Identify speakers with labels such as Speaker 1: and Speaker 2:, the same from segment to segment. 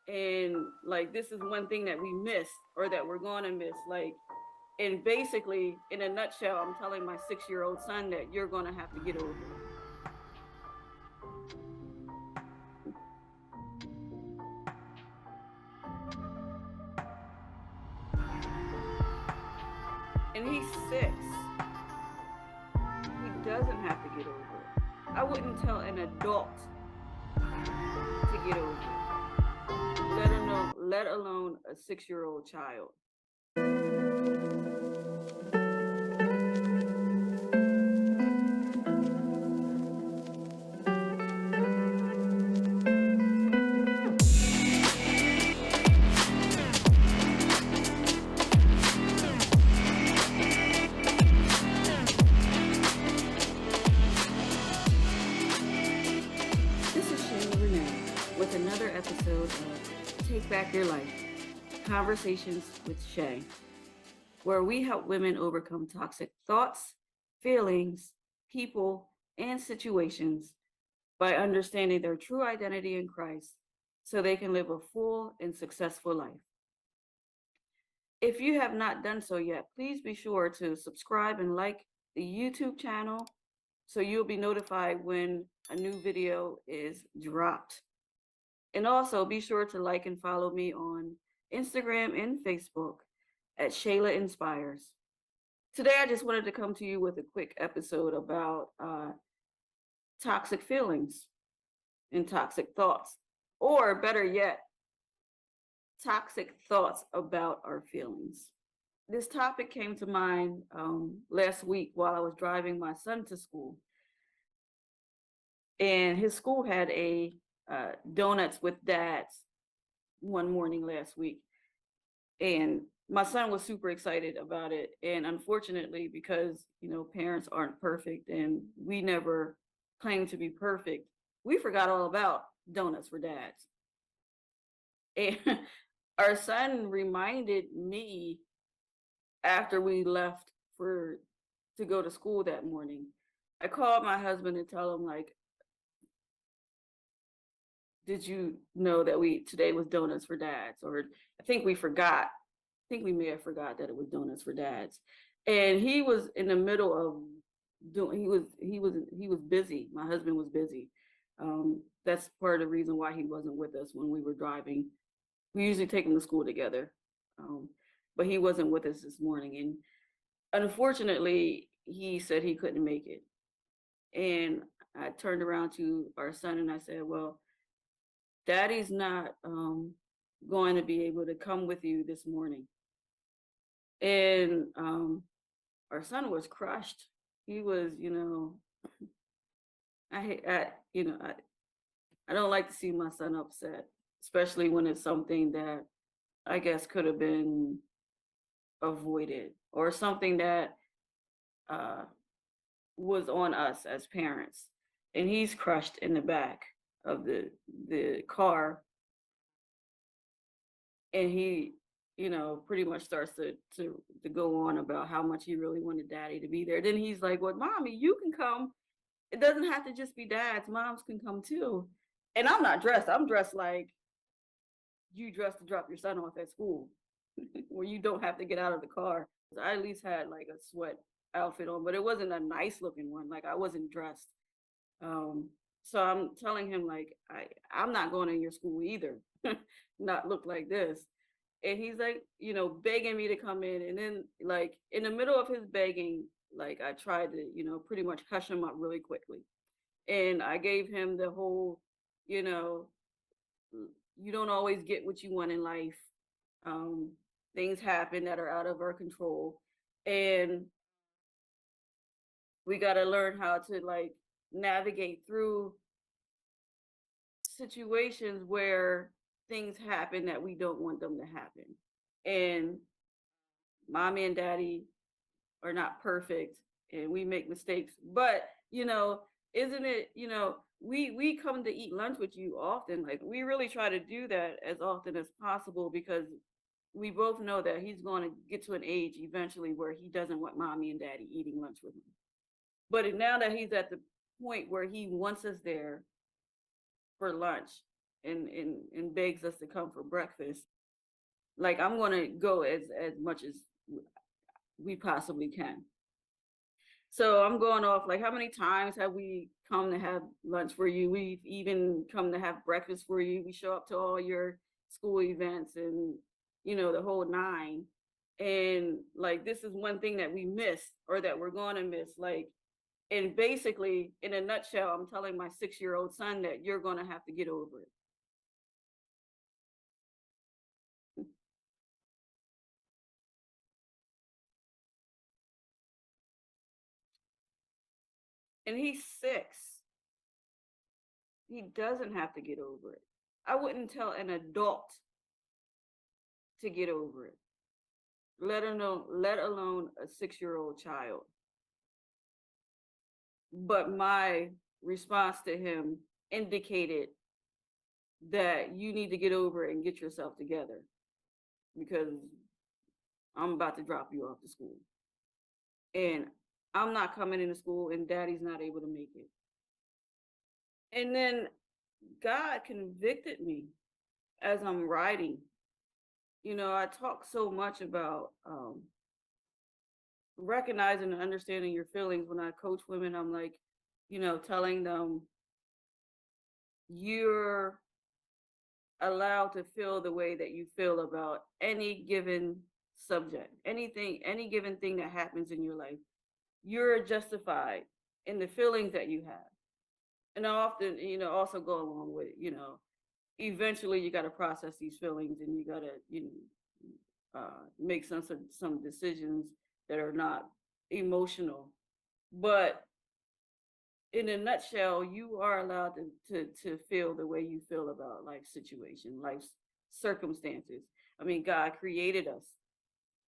Speaker 1: And like, this is one thing that we missed or that we're going to miss. Like, and basically, in a nutshell, I'm telling my 6-year-old son that you're going to have to get over it. And he's 6. He doesn't have to get over it. I wouldn't tell an adult to get over it, let alone a 6-year-old child. This is Shayla Renee with another episode of Take Back Your Life Conversations with Shay, where we help women overcome toxic thoughts, feelings, people, and situations by understanding their true identity in Christ so they can live a full and successful life. If you have not done so yet, please be sure to subscribe and like the YouTube channel so you'll be notified when a new video is dropped. And also be sure to like and follow me on Instagram and Facebook at Shayla Inspires. Today, I just wanted to come to you with a quick episode about toxic feelings and toxic thoughts, or better yet, toxic thoughts about our feelings. This topic came to mind last week while I was driving my son to school, and his school had a donuts with dads one morning last week, and my son was super excited about it. And unfortunately, because parents aren't perfect and we never claim to be perfect, we forgot all about donuts for dads. And our son reminded me after we left for to go to school that morning. I called my husband and tell him, like, did you know that we today was donuts for dads? Or I think we forgot. I think we may have forgot that it was donuts for dads. And he was in the middle of doing he was busy. My husband was busy. That's part of the reason why he wasn't with us when we were driving. We usually take him to school together. Um, but he wasn't with us this morning. And unfortunately, he said he couldn't make it. And I turned around to our son and I said, well, daddy's not going to be able to come with you this morning. And our son was crushed. He was, I don't like to see my son upset, especially when it's something that I guess could have been avoided or something that uh, was on us as parents. And he's crushed in the back of the car, and he pretty much starts to go on about how much he really wanted daddy to be there. Then he's like, well, mommy, you can come. It doesn't have to just be dads, moms can come too. And I'm not dressed, I'm dressed like you dressed to drop your son off at school where you don't have to get out of the car. I at least had like a sweat outfit on, but it wasn't a nice looking one. Like, I wasn't dressed. um so I'm telling him, like, I'm not going to your school either. Not look like this. And he's like, begging me to come in. And then, like, in the middle of his begging, like, I tried to, pretty much hush him up really quickly. And I gave him the whole, you know, you don't always get what you want in life. Um, Things happen that are out of our control. And we got to learn how to, like, navigate through situations where things happen that we don't want them to happen. And mommy and daddy are not perfect and we make mistakes. But, isn't it, we come to eat lunch with you often. Like, we really try to do that as often as possible because we both know that he's going to get to an age eventually where he doesn't want mommy and daddy eating lunch with him. But now that he's at the point where he wants us there for lunch, and begs us to come for breakfast, like I'm gonna go as much as we possibly can. So I'm going off like, how many times have we come to have lunch for you? We've even come to have breakfast for you. We show up to all your school events and, the whole nine. And like, this is one thing that we missed or that we're going to miss. Like, and basically, in a nutshell, I'm telling my 6-year-old son that you're going to have to get over it. And he's 6. He doesn't have to get over it. I wouldn't tell an adult to get over it, let alone a 6-year-old child. But my response to him indicated that you need to get over it and get yourself together because I'm about to drop you off to school. And I'm not coming into school and daddy's not able to make it. And then God convicted me as I'm writing. I talk so much about recognizing and understanding your feelings. When I coach women, I'm like, telling them you're allowed to feel the way that you feel about any given subject, any given thing that happens in your life. You're justified in the feelings that you have. And I often, also go along with, eventually you got to process these feelings and you got to, make some decisions that are not emotional. But in a nutshell, you are allowed to feel the way you feel about life situation, life circumstances. I mean, God created us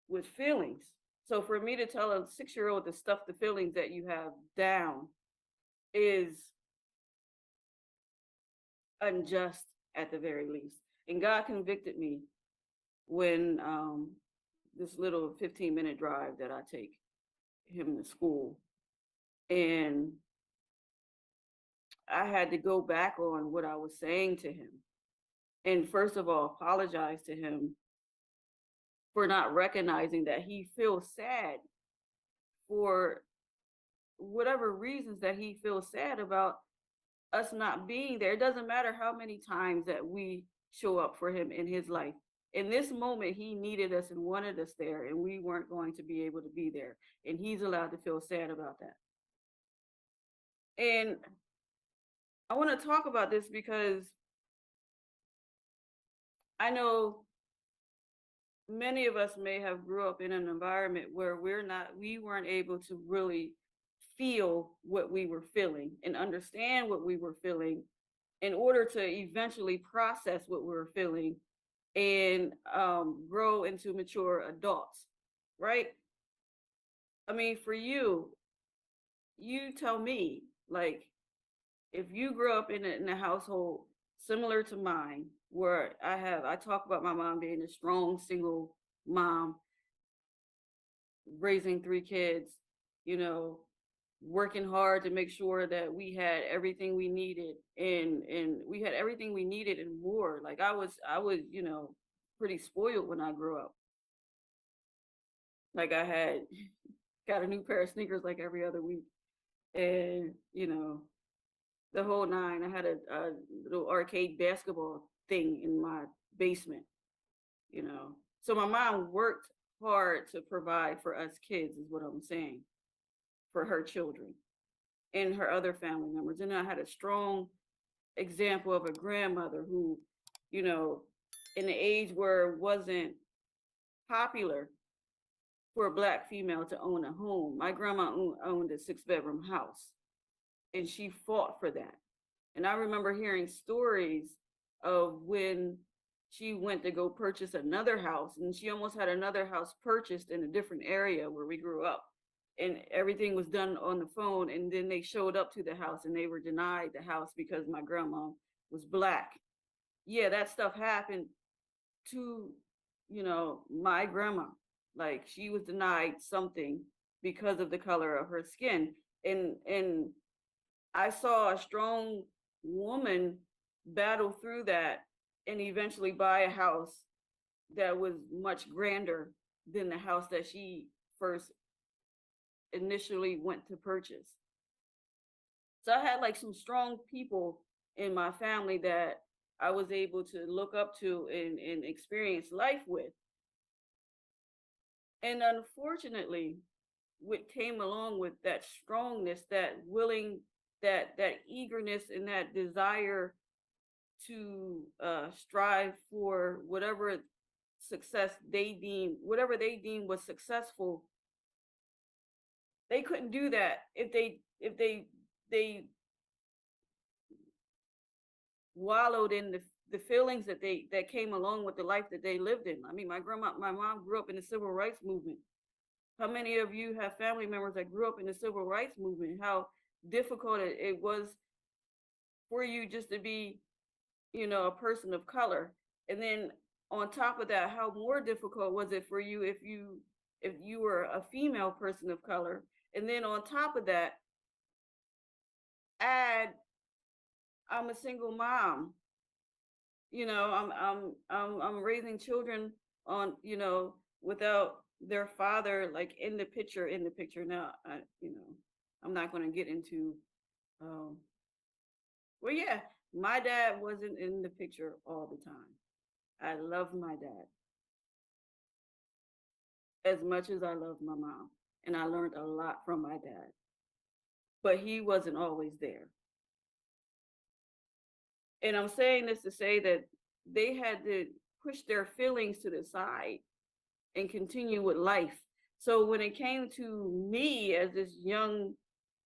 Speaker 1: with feelings. So for me to tell a 6-year-old to stuff the feelings that you have down is unjust at the very least. And God convicted me when this little 15-minute drive that I take him to school. And I had to go back on what I was saying to him. And first of all, apologize to him for not recognizing that he feels sad for whatever reasons that he feels sad about us not being there. It doesn't matter how many times that we show up for him in his life. In this moment, he needed us and wanted us there, and we weren't going to be able to be there. And he's allowed to feel sad about that. And I want to talk about this because I know many of us may have grew up in an environment where we weren't able to really feel what we were feeling and understand what we were feeling in order to eventually process what we were feeling and grow into mature adults, right? I mean, for you, you tell me, like, if you grew up in a household similar to mine, where I talk about my mom being a strong single mom, raising 3 kids, you know, working hard to make sure that we had everything we needed and we had everything we needed and more. Like I was, pretty spoiled when I grew up. Like I had got a new pair of sneakers like every other week. And, the whole nine. I had a little arcade basketball thing in my basement, you know. So my mom worked hard to provide for us kids, is what I'm saying, for her children and her other family members. And I had a strong example of a grandmother who, you know, in the age where it wasn't popular for a Black female to own a home, my grandma owned a 6-bedroom house and she fought for that. And I remember hearing stories of when she went to go purchase another house and she almost had another house purchased in a different area where we grew up. And everything was done on the phone. And then they showed up to the house and they were denied the house because my grandma was Black. Yeah, that stuff happened to, my grandma. Like she was denied something because of the color of her skin. And I saw a strong woman battle through that and eventually buy a house that was much grander than the house that she first initially went to purchase. So I had like some strong people in my family that I was able to look up to and experience life with. And unfortunately, what came along with that strongness, that willing, that eagerness and that desire to strive for whatever success they deem, whatever they deem was successful, they couldn't do that if they wallowed in the feelings that came along with the life that they lived in. I mean, my mom grew up in the civil rights movement. How many of you have family members that grew up in the civil rights movement? How difficult it was for you just to be, a person of color. And then on top of that, how more difficult was it for you if you were a female person of color? And then on top of that, add I'm a single mom. I'm raising children on, without their father like in the picture now. I'm not going to get into um well, yeah, my dad wasn't in the picture all the time. I love my dad as much as I love my mom, and I learned a lot from my dad, but he wasn't always there. And I'm saying this to say that they had to push their feelings to the side and continue with life. So when it came to me as this young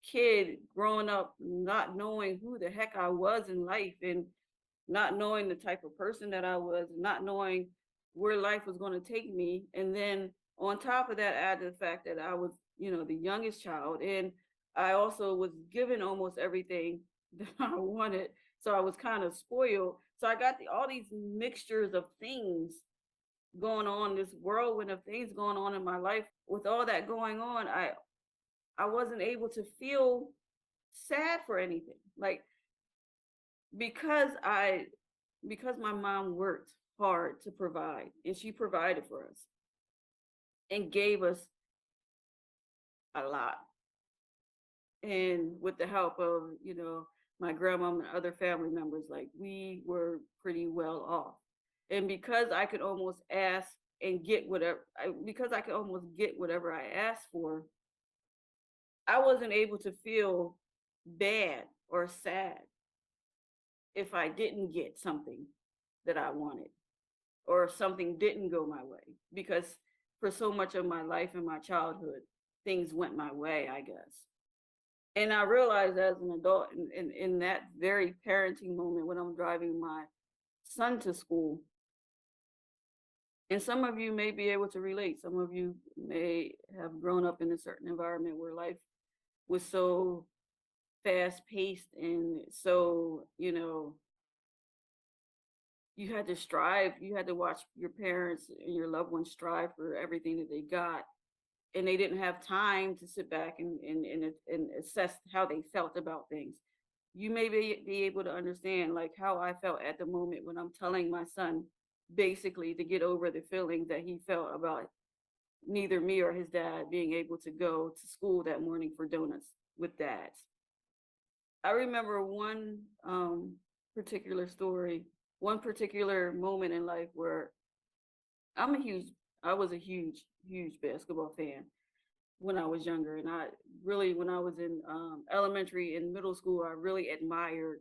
Speaker 1: kid growing up, not knowing who the heck I was in life and not knowing the type of person that I was, not knowing where life was going to take me. And then on top of that, add the fact that I was, the youngest child. And I also was given almost everything that I wanted. So I was kind of spoiled. So I got all these mixtures of things going on, this whirlwind of things going on in my life. With all that going on, I wasn't able to feel sad for anything. Like because I because my mom worked hard to provide and she provided for us and gave us a lot. And with the help of, my grandma and other family members, like we were pretty well off. And because I could almost ask and get because I could almost get whatever I asked for, I wasn't able to feel bad or sad if I didn't get something that I wanted or something didn't go my way, because for so much of my life and my childhood, things went my way, I guess. And I realized as an adult in that very parenting moment when I'm driving my son to school, and some of you may be able to relate, some of you may have grown up in a certain environment where life was so fast paced and so, you had to strive, you had to watch your parents and your loved ones strive for everything that they got. And they didn't have time to sit back and assess how they felt about things. You may be able to understand like how I felt at the moment when I'm telling my son basically to get over the feelings that he felt about neither me or his dad being able to go to school that morning for donuts with dads. I remember one particular story, one particular moment in life where I'm a huge, I was a huge, huge basketball fan when I was younger. And I really, when I was in elementary and middle school, I really admired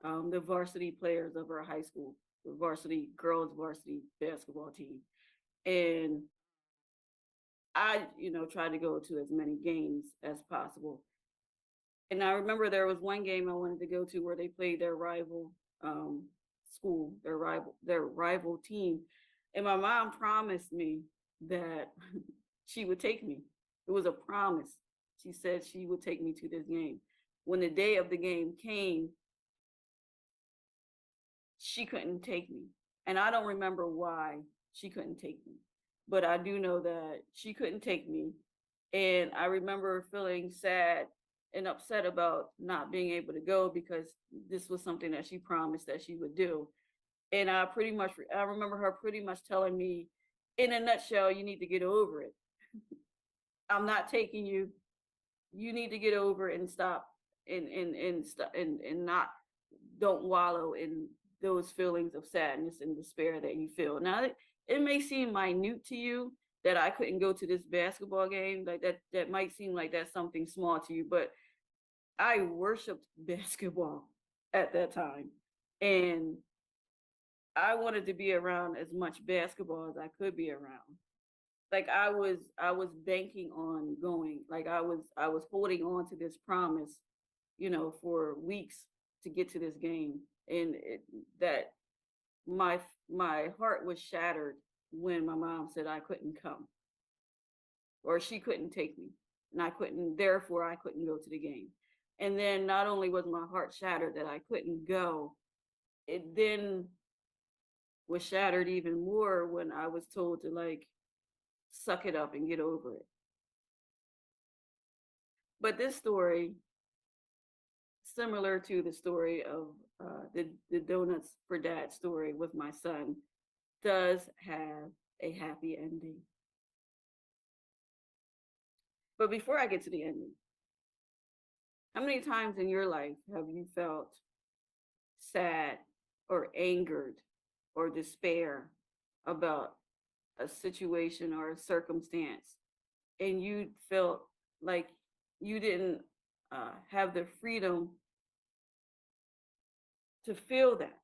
Speaker 1: the varsity players of our high school, the varsity girls varsity basketball team. And I, tried to go to as many games as possible. And I remember there was one game I wanted to go to where they played their rival um, school, their rival team. And my mom promised me that she would take me. It was a promise. She said she would take me to this game. When the day of the game came, she couldn't take me. And I don't remember why she couldn't take me. But I do know that she couldn't take me. And I remember feeling sad and upset about not being able to go because this was something that she promised that she would do. And I remember her pretty much telling me, in a nutshell, you need to get over it. I'm not taking you. You need to get over it and stop and not don't wallow in those feelings of sadness and despair that you feel. Now it may seem minute to you that I couldn't go to this basketball game. Like that might seem like that's something small to you, but I worshiped basketball at that time. And I wanted to be around as much basketball as I could be around. Like I was banking on going. Like I was holding on to this promise, for weeks to get to this game. And that my my heart was shattered when my mom said I couldn't come, or she couldn't take me, and I couldn't go to the game. And then not only was my heart shattered that I couldn't go, it then was shattered even more when I was told to like suck it up and get over it. But this story, similar to the story of the donuts for dad story with my son, does have a happy ending. But before I get to the ending, how many times in your life have you felt sad or angered or despair about a situation or a circumstance, and you felt like you didn't have the freedom to feel that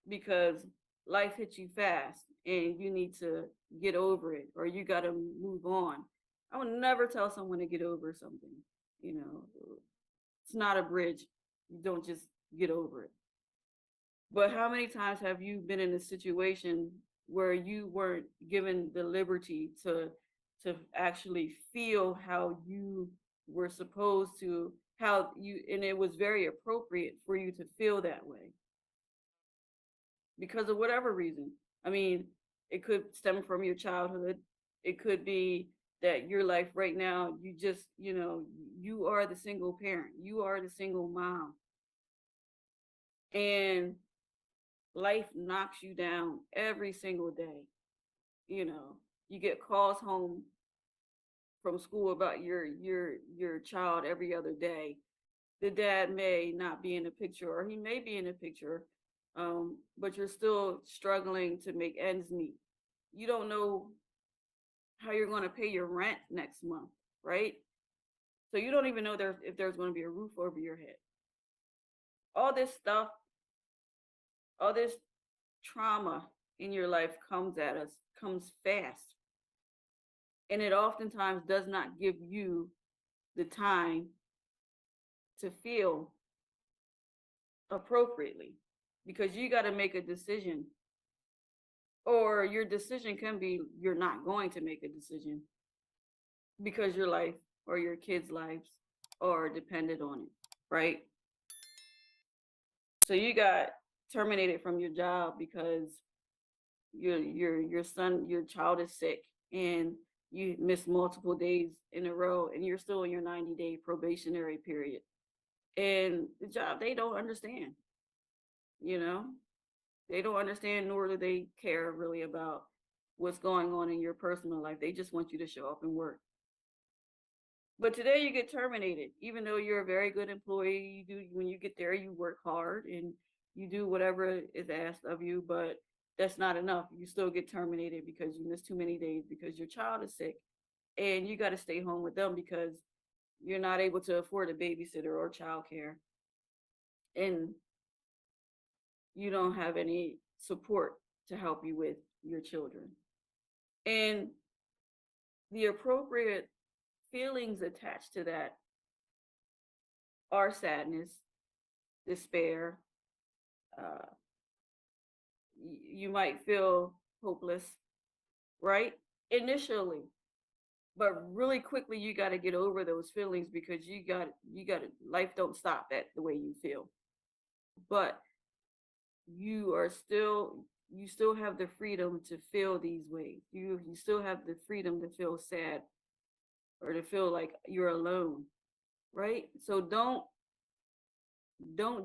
Speaker 1: because life hits you fast and you need to get over it or you got to move on? I would never tell someone to get over something. You know, it's not a bridge. You don't just get over it. But how many times have you been in a situation where you weren't given the liberty to actually feel how you were supposed to, how you, and it was very appropriate for you to feel that way because of whatever reason? I mean, it could stem from your childhood. It could be that your life right now, you just, you are the single parent, you are the single mom, and life knocks you down every single day. You know, you get calls home from school about your child every other day. The dad may not be in the picture, or he may be in the picture, but you're still struggling to make ends meet. You don't know how you're going to pay your rent next month, right? So you don't even know if there's going to be a roof over your head. All this stuff, all this trauma in your life comes at us, comes fast. And it oftentimes does not give you the time to feel appropriately because you got to make a decision. Or your decision can be you're not going to make a decision because your life or your kids' lives are dependent on it, right? So you got terminated from your job because your child is sick and you missed multiple days in a row and you're still in your 90-day probationary period. And the job, they don't understand, you know? They don't understand, nor do they care really about what's going on in your personal life. They just want you to show up and work. But today you get terminated, even though you're a very good employee. You do, when you get there, you work hard and you do whatever is asked of you, but that's not enough. You still get terminated because you missed too many days because your child is sick and you got to stay home with them because you're not able to afford a babysitter or childcare. And you don't have any support to help you with your children. And the appropriate feelings attached to that are sadness, despair. Uh, you might feel hopeless, right? Initially, but really quickly you got to get over those feelings because you got life don't stop at the way you feel. But you still have the freedom to feel these ways. You still have the freedom to feel sad or to feel like you're alone. right? So don't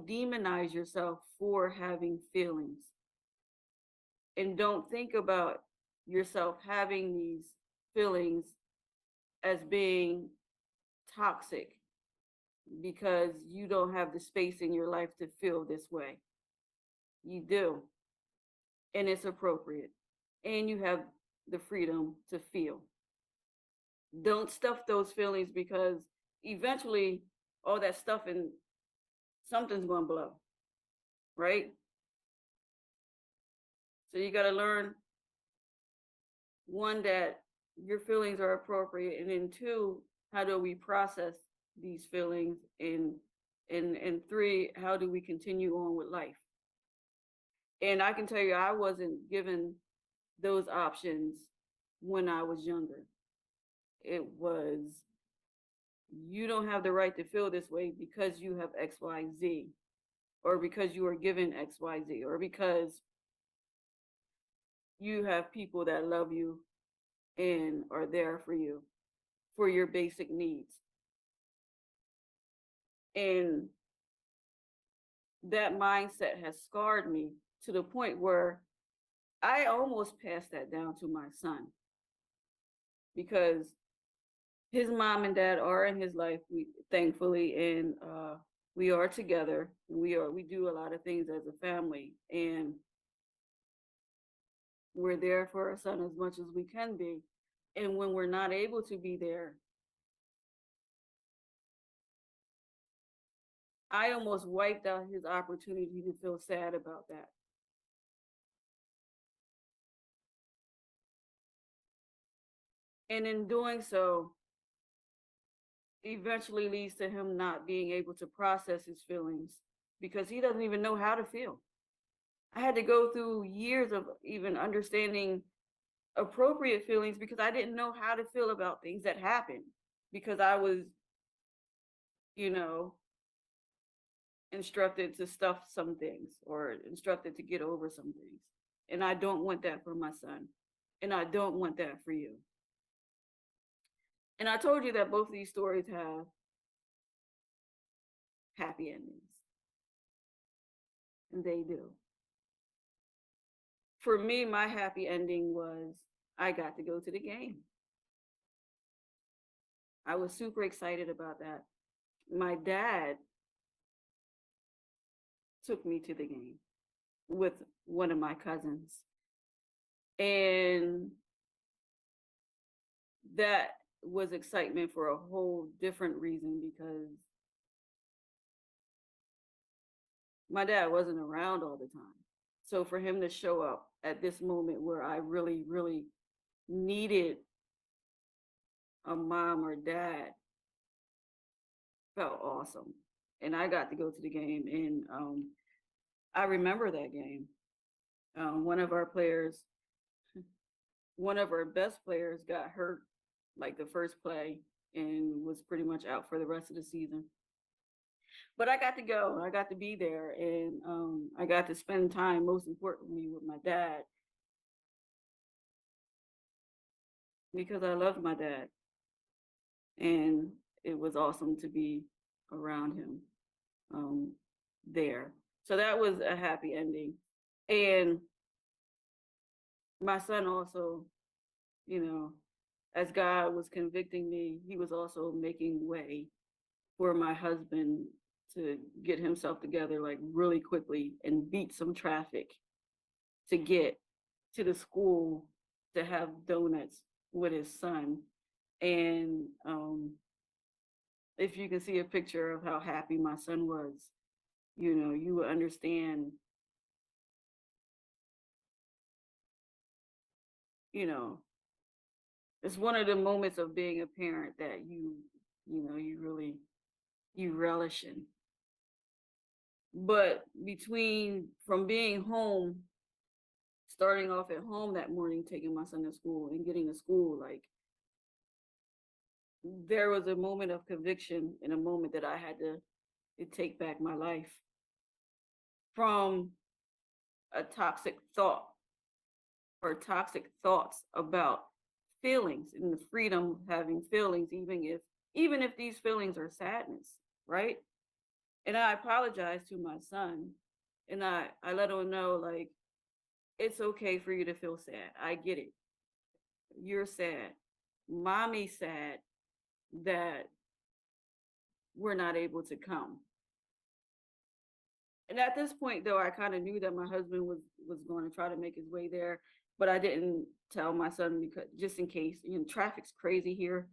Speaker 1: demonize yourself for having feelings, and don't think about yourself having these feelings as being toxic because you don't have the space in your life to feel this way. You do, and it's appropriate, and you have the freedom to feel. Don't stuff those feelings because eventually all that stuff and something's going to blow, right? So you got to learn, one, that your feelings are appropriate, and then two, how do we process these feelings, and three, how do we continue on with life? And I can tell you, I wasn't given those options when I was younger. It was, you don't have the right to feel this way because you have XYZ, or because you are given XYZ, or because you have people that love you and are there for you for your basic needs. And that mindset has scarred me to the point where I almost passed that down to my son, because his mom and dad are in his life, we thankfully, and we are together. We do a lot of things as a family, and we're there for our son as much as we can be. And when we're not able to be there, I almost wiped out his opportunity to feel sad about that. And in doing so, eventually leads to him not being able to process his feelings because he doesn't even know how to feel. I had to go through years of even understanding appropriate feelings because I didn't know how to feel about things that happened, because I was, you know, instructed to stuff some things or instructed to get over some things. And I don't want that for my son. And I don't want that for you. And I told you that both of these stories have happy endings. And they do. For me, my happy ending was I got to go to the game. I was super excited about that. My dad took me to the game with one of my cousins. And that was excitement for a whole different reason, because my dad wasn't around all the time. So for him to show up at this moment where I really, really needed a mom or dad felt awesome. And I got to go to the game, and I remember that game. One of our players, one of our best players, got hurt like the first play and was pretty much out for the rest of the season. But I got to go. I got to be there, and I got to spend time, most importantly, with my dad, because I loved my dad, and it was awesome to be around him um, there. So that was a happy ending. And my son also, you know, as God was convicting me, he was also making way for my husband to get himself together like really quickly and beat some traffic to get to the school to have donuts with his son. And if you can see a picture of how happy my son was, you would understand, you know, it's one of the moments of being a parent that you really, you relish in. But between from being home, starting off at home that morning, taking my son to school and getting to school, like there was a moment of conviction and a moment that I had to take back my life from a toxic thought or toxic thoughts about feelings and the freedom of having feelings, even if even if these feelings are sadness, right? And I apologize to my son, and I let him know, like, it's okay for you to feel sad. I get it. You're sad. Mommy's sad that we're not able to come. And at this point, though, I kind of knew that my husband was going to try to make his way there, but I didn't tell my son, because just in case. Traffic's crazy here,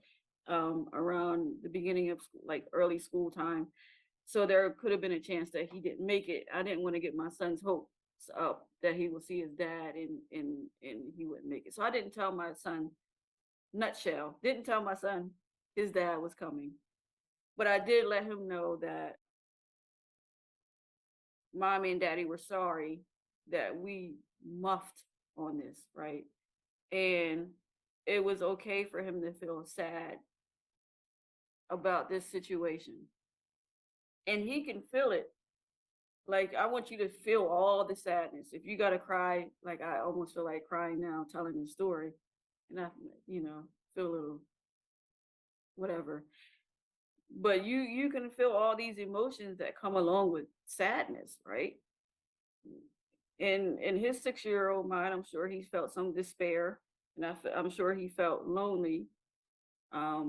Speaker 1: around the beginning of like early school time, so there could have been a chance that he didn't make it. I didn't want to get my son's hopes up that he will see his dad and he wouldn't make it. So I didn't tell my son. Nutshell, didn't tell my son his dad was coming, but I did let him know that mommy and daddy were sorry that we muffed on this, right? And it was okay for him to feel sad about this situation. And he can feel it. Like, I want you to feel all the sadness. If you got to cry, like I almost feel like crying now telling the story, and I, feel a little whatever. But you can feel all these emotions that come along with sadness, right? In his 6-year-old mind, I'm sure he felt some despair, and I'm sure he felt lonely,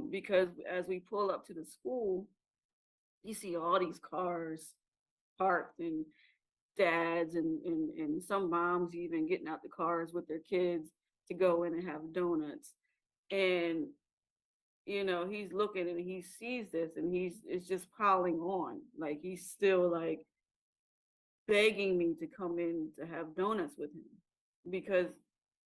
Speaker 1: because as we pull up to the school, you see all these cars parked, and dads and some moms even getting out the cars with their kids to go in and have donuts. And he's looking and he sees this, and it's just piling on. Like, he's still like begging me to come in to have donuts with him, because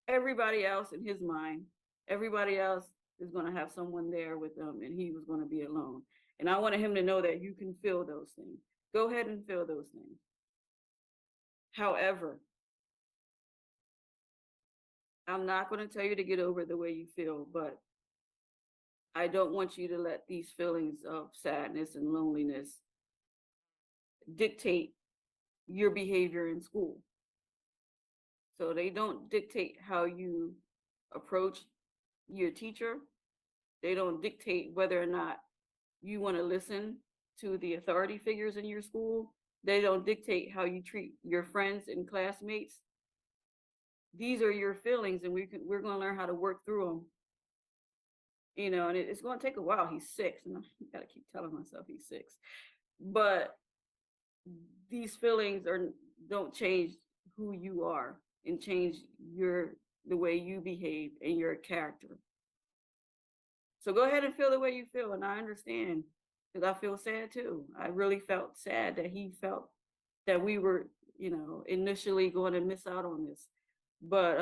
Speaker 1: everybody else in his mind, everybody else is going to have someone there with them, and he was going to be alone. And I wanted him to know that you can feel those things. Go ahead and feel those things. However, I'm not going to tell you to get over the way you feel, but I don't want you to let these feelings of sadness and loneliness dictate your behavior in school. So they don't dictate how you approach your teacher. They don't dictate whether or not you want to listen to the authority figures in your school. They don't dictate how you treat your friends and classmates. These are your feelings, and we're going to learn how to work through them. And it's going to take a while. He's 6, and I got to keep telling myself he's 6. But these feelings don't change who you are, and change the way you behave and your character. So go ahead and feel the way you feel, and I understand, because I feel sad too. I really felt sad that he felt that we were, initially going to miss out on this. But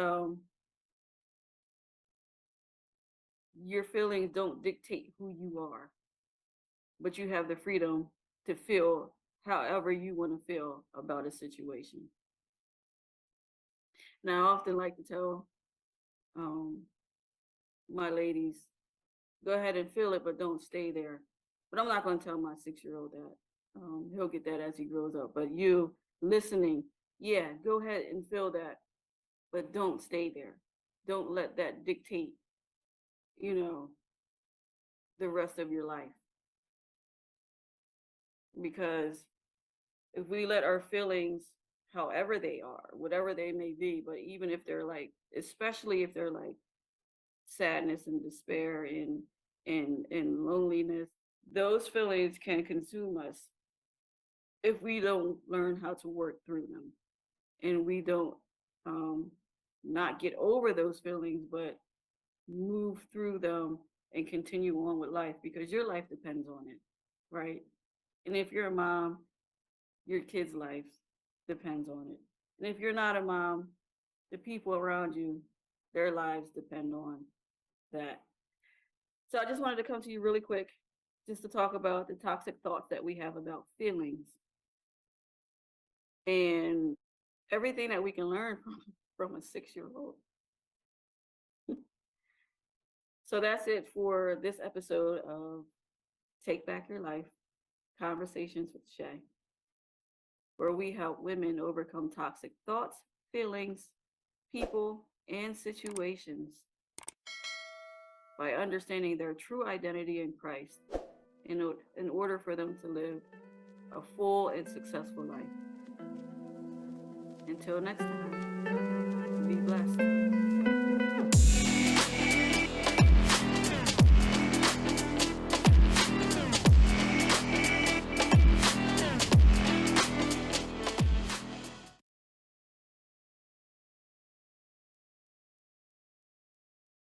Speaker 1: your feelings don't dictate who you are, but you have the freedom to feel however you want to feel about a situation. Now, I often like to tell my ladies, go ahead and feel it, but don't stay there. But I'm not going to tell my 6-year-old that. He'll get that as he grows up. But you listening, yeah, go ahead and feel that, but don't stay there. Don't let that dictate, the rest of your life. Because if we let our feelings, however they are, whatever they may be, but even if they're like, especially if they're like sadness and despair and loneliness, those feelings can consume us if we don't learn how to work through them, and we don't not get over those feelings, but move through them and continue on with life, because your life depends on it, right? And if you're a mom, your kids' life depends on it. And if you're not a mom, the people around you, their lives depend on that. So I just wanted to come to you really quick, just to talk about the toxic thoughts that we have about feelings, and everything that we can learn from a 6-year-old. So that's it for this episode of Take Back Your Life, Conversations with Shay, where we help women overcome toxic thoughts, feelings, people, and situations. by understanding their true identity in Christ in order for them to live a full and successful life. Until next time, be blessed.